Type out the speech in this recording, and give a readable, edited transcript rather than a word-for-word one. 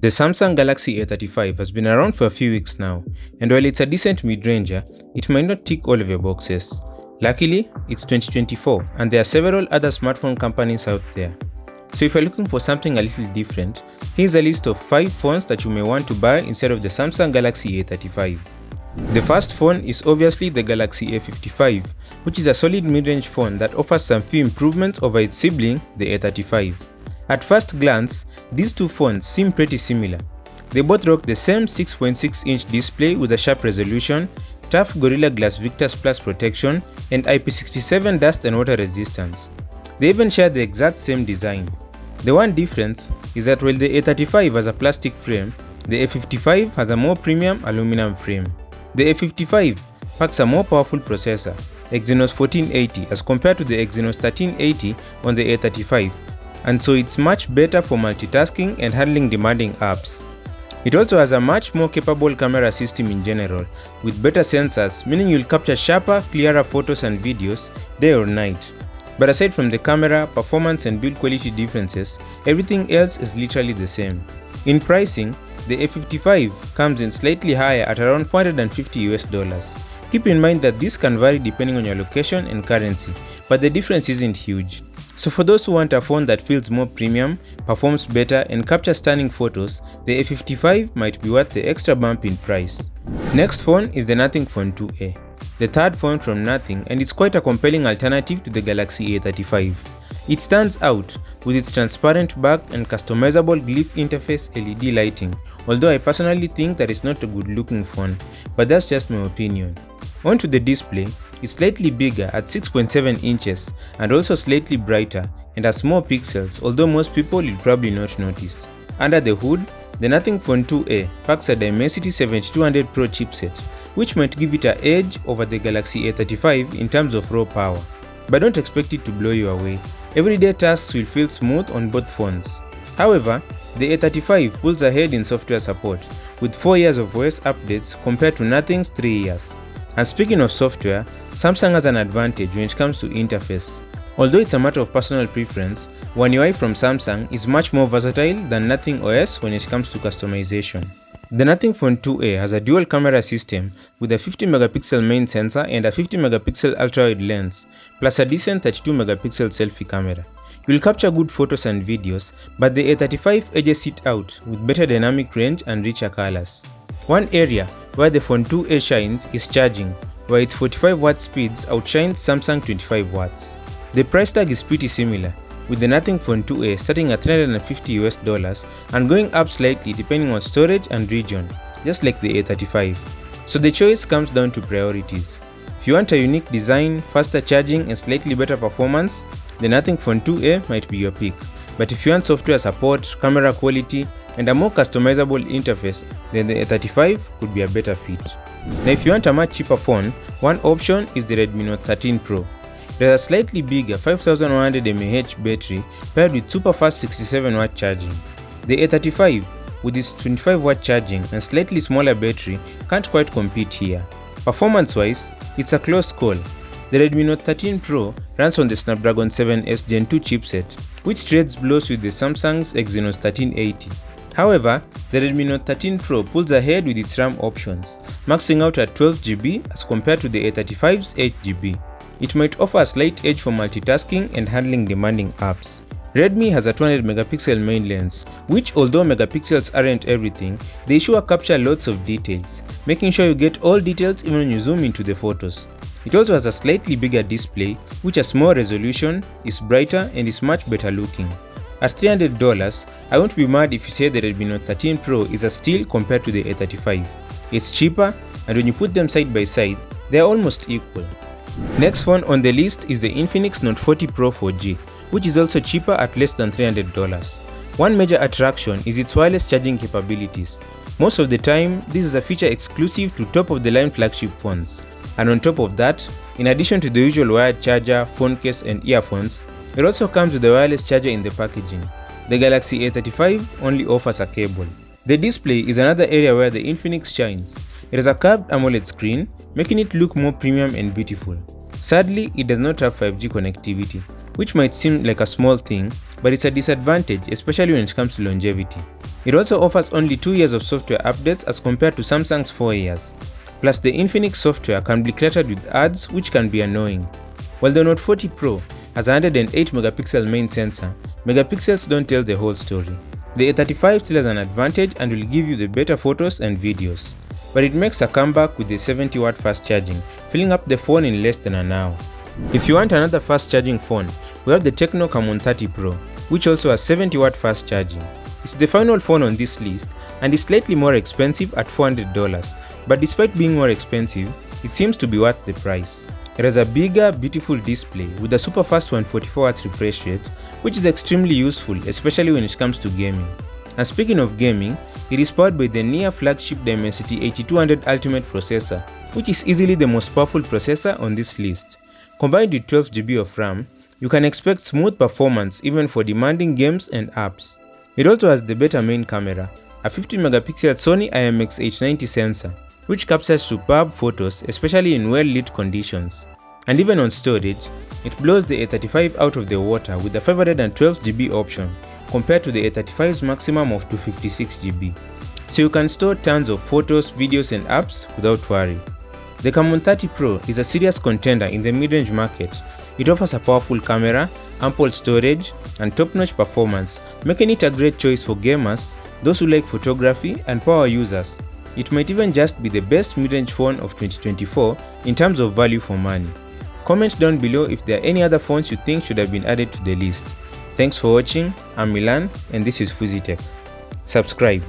The Samsung Galaxy A35 has been around for a few weeks now, and while it's a decent mid-ranger, it might not tick all of your boxes. Luckily, it's 2024 and there are several other smartphone companies out there. So if you're looking for something a little different, here's a list of 5 phones that you may want to buy instead of the Samsung Galaxy A35. The first phone is obviously the Galaxy A55, which is a solid mid-range phone that offers some few improvements over its sibling, the A35. At first glance, these two phones seem pretty similar. They both rock the same 6.6-inch display with a sharp resolution, tough Gorilla Glass Victus Plus protection, and IP67 dust and water resistance. They even share the exact same design. The one difference is that while the A35 has a plastic frame, the A55 has a more premium aluminum frame. The A55 packs a more powerful processor, Exynos 1480 as compared to the Exynos 1380 on the A35. And so it's much better for multitasking and handling demanding apps. It also has a much more capable camera system in general, with better sensors, meaning you'll capture sharper, clearer photos and videos day or night. But aside from the camera, performance and build quality differences, everything else is literally the same. In pricing, the A55 comes in slightly higher at around $450 US. Keep in mind that this can vary depending on your location and currency, but the difference isn't huge. So for those who want a phone that feels more premium, performs better and captures stunning photos, the A55 might be worth the extra bump in price. Next phone is the Nothing Phone 2A, the third phone from Nothing, and it's quite a compelling alternative to the Galaxy A35. It stands out with its transparent back and customizable glyph interface LED lighting, although I personally think that it's not a good looking phone, but that's just my opinion. Onto the display, it's slightly bigger at 6.7 inches and also slightly brighter and has more pixels, although most people will probably not notice. Under the hood, the Nothing Phone 2A packs a Dimensity 7200 Pro chipset, which might give it an edge over the Galaxy A35 in terms of raw power. But don't expect it to blow you away. Everyday tasks will feel smooth on both phones. However, the A35 pulls ahead in software support, with 4 years of OS updates compared to Nothing's 3 years. And speaking of software, Samsung has an advantage when it comes to interface. Although it's a matter of personal preference, One UI from Samsung is much more versatile than Nothing OS when it comes to customization. The Nothing Phone 2A has a dual camera system with a 50 megapixel main sensor and a 50 megapixel ultra-wide lens, plus a decent 32 megapixel selfie camera. You'll capture good photos and videos, but the A35 edges it out with better dynamic range and richer colors. One area where the Phone 2A shines is charging, where its 45 watt speeds outshines Samsung 25 watts. The price tag is pretty similar, with the Nothing Phone 2A starting at $350 US and going up slightly depending on storage and region, just like the A35. So the choice comes down to priorities. If you want a unique design, faster charging and slightly better performance, the Nothing Phone 2A might be your pick. But if you want software support, camera quality, and a more customizable interface, then the A35 could be a better fit. Now if you want a much cheaper phone, one option is the Redmi Note 13 Pro. It has a slightly bigger 5100 mAh battery paired with super fast 67 watt charging. The A35, with its 25 watt charging and slightly smaller battery, can't quite compete here. Performance wise, it's a close call. The Redmi Note 13 Pro runs on the Snapdragon 7S Gen 2 chipset, which trades blows with the Samsung's Exynos 1380. However, the Redmi Note 13 Pro pulls ahead with its RAM options, maxing out at 12GB as compared to the A35's 8GB. It might offer a slight edge for multitasking and handling demanding apps. Redmi has a 200 megapixel main lens, which although megapixels aren't everything, they sure capture lots of details, making sure you get all details even when you zoom into the photos. It also has a slightly bigger display, which has more resolution, is brighter and is much better looking. At $300, I won't be mad if you say the Redmi Note 13 Pro is a steal compared to the A35. It's cheaper, and when you put them side by side, they are almost equal. Next phone on the list is the Infinix Note 40 Pro 4G, which is also cheaper at less than $300. One major attraction is its wireless charging capabilities. Most of the time, this is a feature exclusive to top-of-the-line flagship phones. And on top of that, in addition to the usual wired charger, phone case and earphones, it also comes with a wireless charger in the packaging. The Galaxy A35 only offers a cable. The display is another area where the Infinix shines. It has a curved AMOLED screen, making it look more premium and beautiful. Sadly, it does not have 5G connectivity, which might seem like a small thing, but it's a disadvantage, especially when it comes to longevity. It also offers only 2 years of software updates as compared to Samsung's 4 years. Plus, the Infinix software can be cluttered with ads, which can be annoying. While the Note 40 Pro has a 108 megapixel main sensor, megapixels don't tell the whole story. The A35 still has an advantage and will give you the better photos and videos. But it makes a comeback with the 70-watt fast charging, filling up the phone in less than an hour. If you want another fast charging phone, we have the Tecno Camon 30 Pro, which also has 70-watt fast charging. It's the final phone on this list and is slightly more expensive at $400, but despite being more expensive, it seems to be worth the price. It has a bigger, beautiful display with a super fast 144Hz refresh rate, which is extremely useful, especially when it comes to gaming. And speaking of gaming, it is powered by the near flagship Dimensity 8200 Ultimate processor, which is easily the most powerful processor on this list. Combined with 12GB of RAM, you can expect smooth performance even for demanding games and apps. It also has the better main camera, a 50-megapixel Sony IMX-H90 sensor, which captures superb photos especially in well-lit conditions. And even on storage, it blows the A35 out of the water with a 512GB option compared to the A35's maximum of 256GB. So you can store tons of photos, videos and apps without worry. The Camon 30 Pro is a serious contender in the mid-range market. It offers a powerful camera, ample storage, and top-notch performance, making it a great choice for gamers, those who like photography, and power users. It might even just be the best mid-range phone of 2024 in terms of value for money. Comment down below if there are any other phones you think should have been added to the list. Thanks for watching, I'm Milan and this is Fuzzy Tech. Subscribe.